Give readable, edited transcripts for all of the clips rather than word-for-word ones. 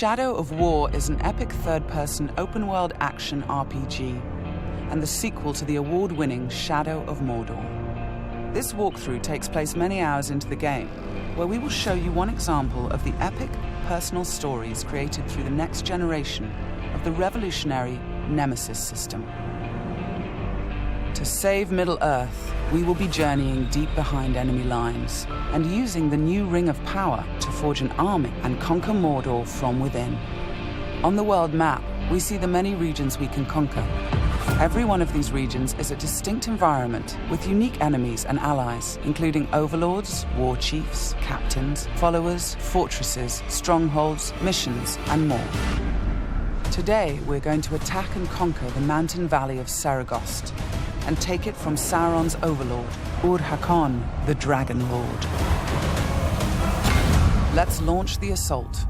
Shadow of War is an epic third-person open-world action RPG and the sequel to the award-winning Shadow of Mordor. This walkthrough takes place many hours into the game, where we will show you one example of the epic, personal stories created through the next generation of the revolutionary Nemesis system. To save Middle-earth, we will be journeying deep behind enemy lines and using the new Ring of Power to forge an army and conquer Mordor from within. On the world map, we see the many regions we can conquer. Every one of these regions is a distinct environment with unique enemies and allies, including overlords, war chiefs, captains, followers, fortresses, strongholds, missions, and more. Today, we're going to attack and conquer the mountain valley of Saragost and take it from Sauron's overlord, Ur-Hakon, the Dragon Lord. Let's launch the assault.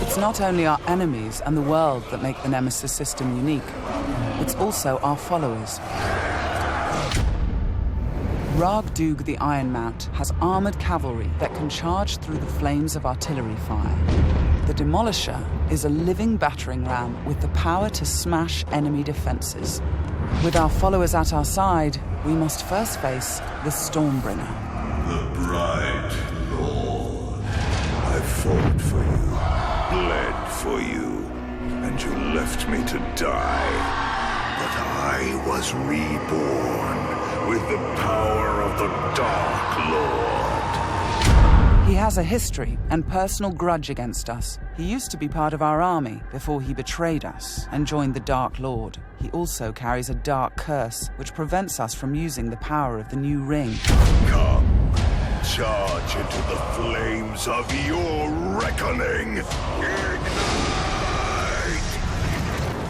It's not only our enemies and the world that make the Nemesis system unique, it's also our followers. Ragdug the Iron Mount has armored cavalry that can charge through the flames of artillery fire. The Demolisher is a living battering ram with the power to smash enemy defenses. With our followers at our side, we must first face the Stormbringer. The bright Lord. I fought for you, bled for you, and you left me to die. But I was reborn with the power of the Dark Lord. He has a history and personal grudge against us. He used to be part of our army before he betrayed us and joined the Dark Lord. He also carries a dark curse which prevents us from using the power of the new ring. Come, charge into the flames of your reckoning. Ignite!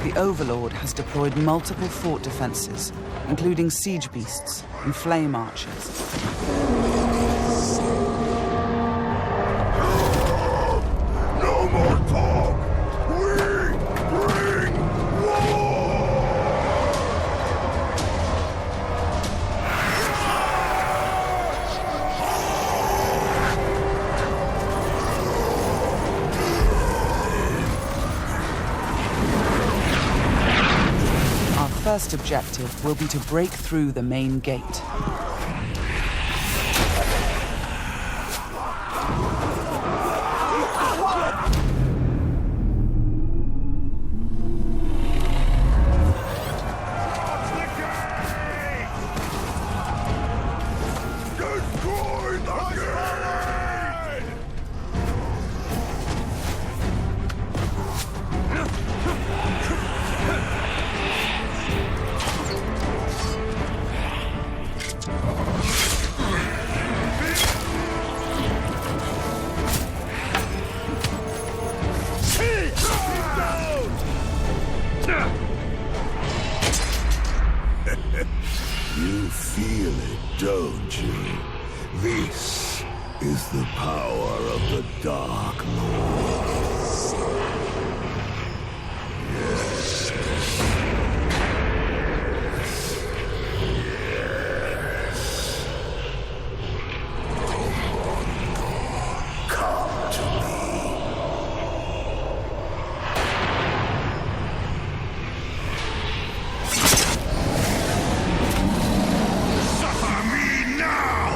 The Overlord has deployed multiple fort defenses, including siege beasts and flame archers. No more talk! We bring war! Our first objective will be to break through the main gate. Destroy the gate! You feel it, don't you? This is the power of the Dark Lord. Yes. Yes. Come to me. Suffer me now!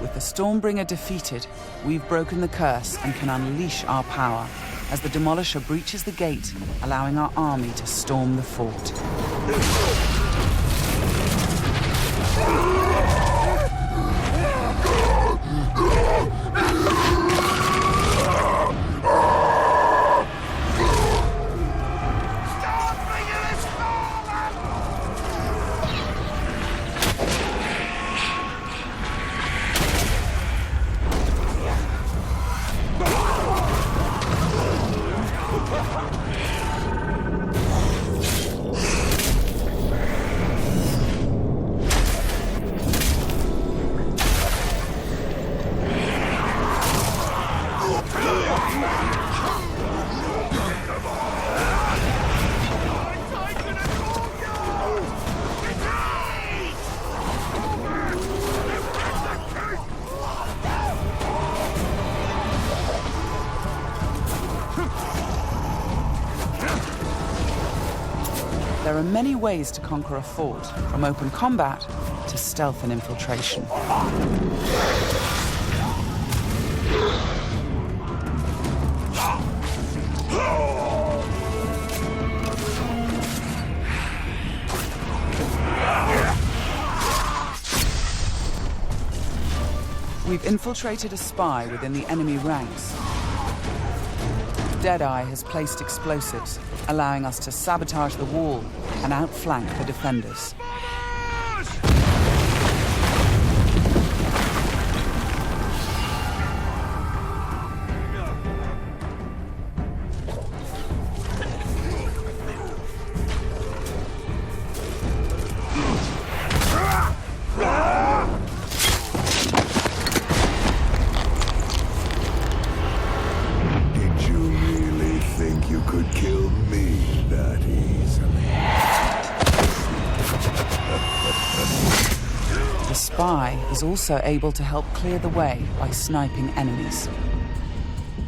With the Stormbringer defeated, we've broken the curse and can unleash our power as the Demolisher breaches the gate, allowing our army to storm the fort. There are many ways to conquer a fort, from open combat to stealth and infiltration. We've infiltrated a spy within the enemy ranks. Deadeye has placed explosives, allowing us to sabotage the wall and outflank the defenders. The spy is also able to help clear the way by sniping enemies.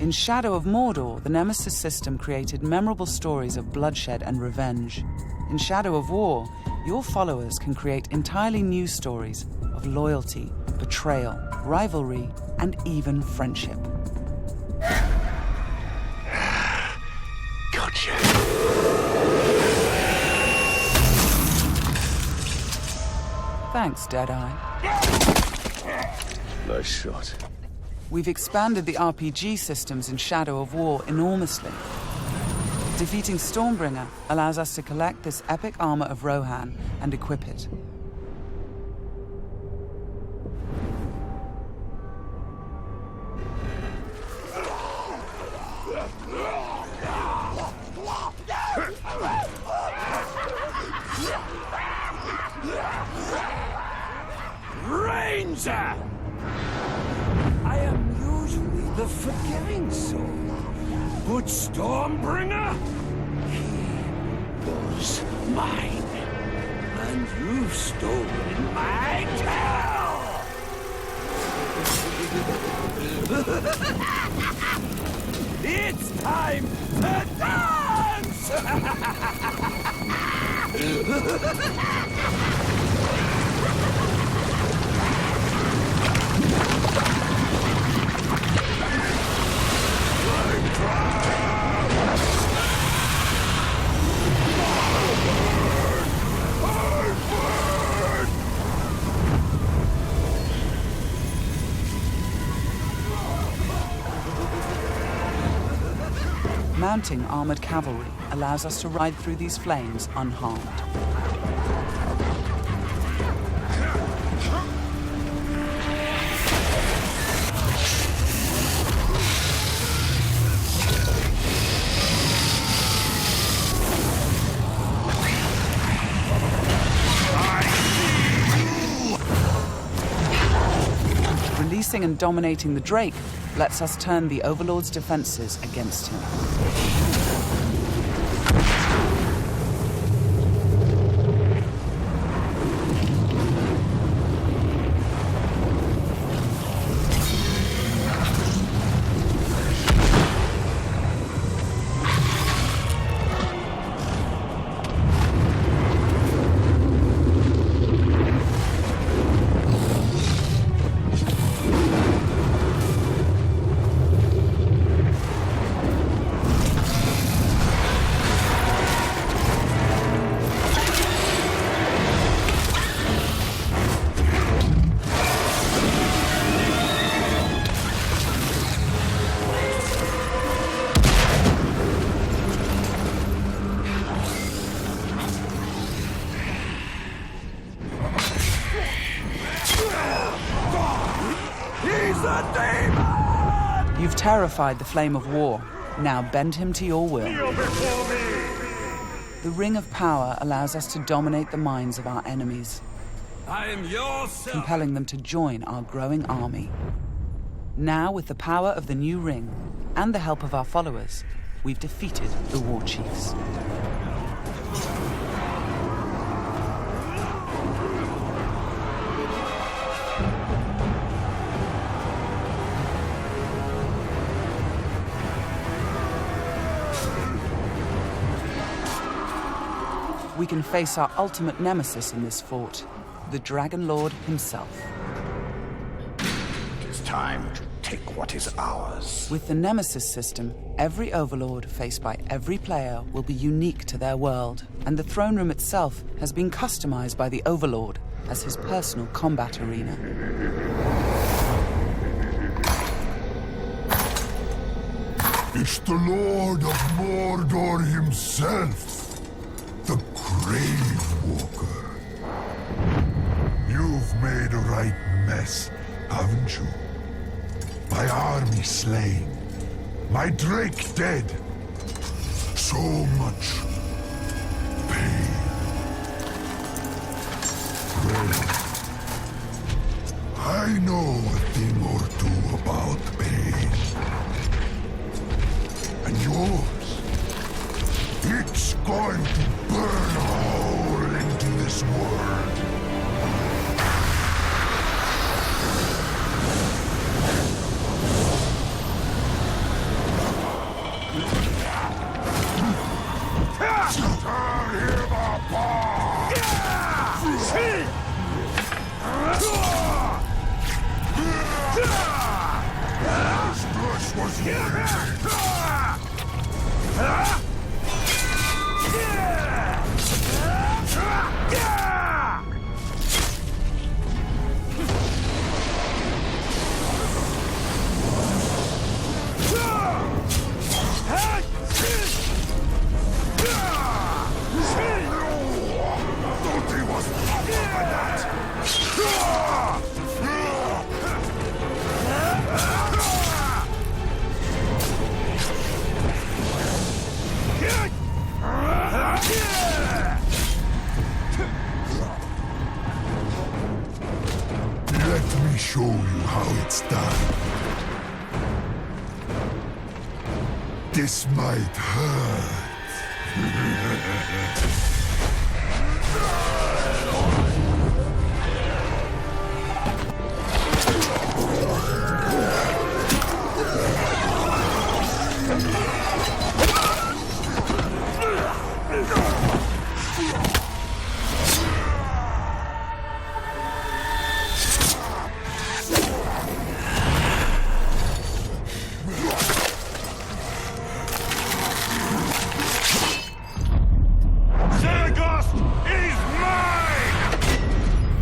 In Shadow of Mordor, the Nemesis system created memorable stories of bloodshed and revenge. In Shadow of War, your followers can create entirely new stories of loyalty, betrayal, rivalry, and even friendship. Gotcha. Thanks, Deadeye. Nice shot. We've expanded the RPG systems in Shadow of War enormously. Defeating Stormbringer allows us to collect this epic armor of Rohan and equip it. Ranger! I am usually the forgiving soul, but Stormbringer, he was mine, and you've stolen my tail! It's time to dance! Mounting armored cavalry allows us to ride through these flames unharmed. Releasing and dominating the Drake lets us turn the Overlord's defenses against him. You've terrified the Flame of War. Now bend him to your will. The Ring of Power allows us to dominate the minds of our enemies, I am your son. compelling them to join our growing army. Now, with the power of the new ring and the help of our followers, we've defeated the War Chiefs. we can face our ultimate nemesis in this fort, the Dragon Lord himself. It is time to take what is ours. With the Nemesis system, every Overlord faced by every player will be unique to their world, and the throne room itself has been customized by the Overlord as his personal combat arena. It's the Lord of Mordor himself, the Grave Walker. You've made a right mess, haven't you? My army slain, my Drake dead. So much pain. Well, I know a thing or two about pain. And yours, it's going to burn a hole into this world. This was Let me show you how it's done. This might hurt.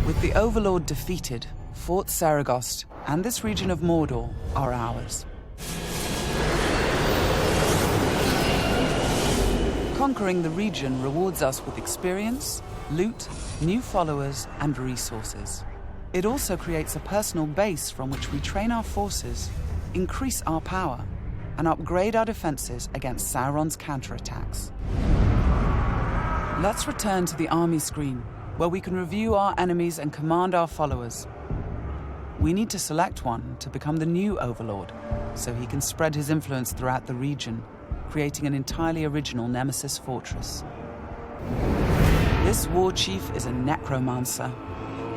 With the Overlord defeated, Fort Saragost and this region of Mordor are ours. Conquering the region rewards us with experience, loot, new followers, and resources. It also creates a personal base from which we train our forces, increase our power, and upgrade our defenses against Sauron's counterattacks. Let's return to the army screen, where we can review our enemies and command our followers. We need to select one to become the new Overlord, so he can spread his influence throughout the region, creating an entirely original Nemesis fortress. This war chief is a necromancer.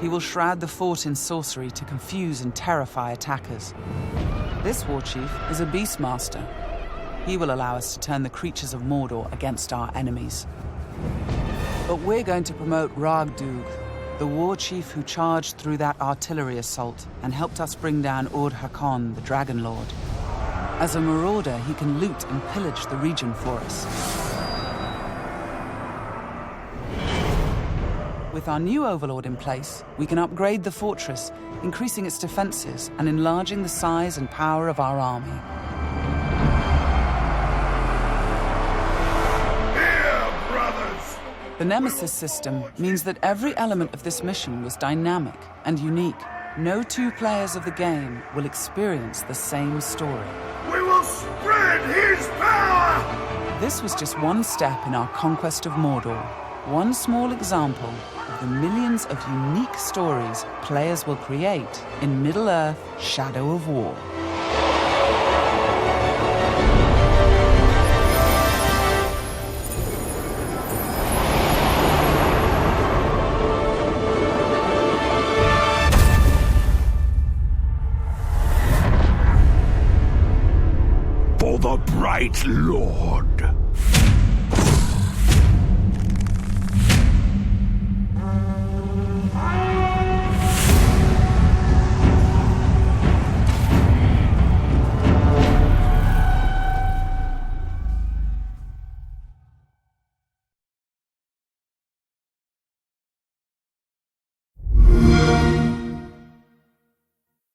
He will shroud the fort in sorcery to confuse and terrify attackers. This war chief is a beastmaster. He will allow us to turn the creatures of Mordor against our enemies. But we're going to promote Ragdug, the war chief who charged through that artillery assault and helped us bring down Ord-Hakon, the Dragon Lord. As a marauder, he can loot and pillage the region for us. With our new Overlord in place, we can upgrade the fortress, increasing its defenses and enlarging the size and power of our army. The Nemesis system means that every element of this mission was dynamic and unique. No two players of the game will experience the same story. We will spread his power! This was just one step in our conquest of Mordor. One small example of the millions of unique stories players will create in Middle-earth: Shadow of War. For the Bright Lord.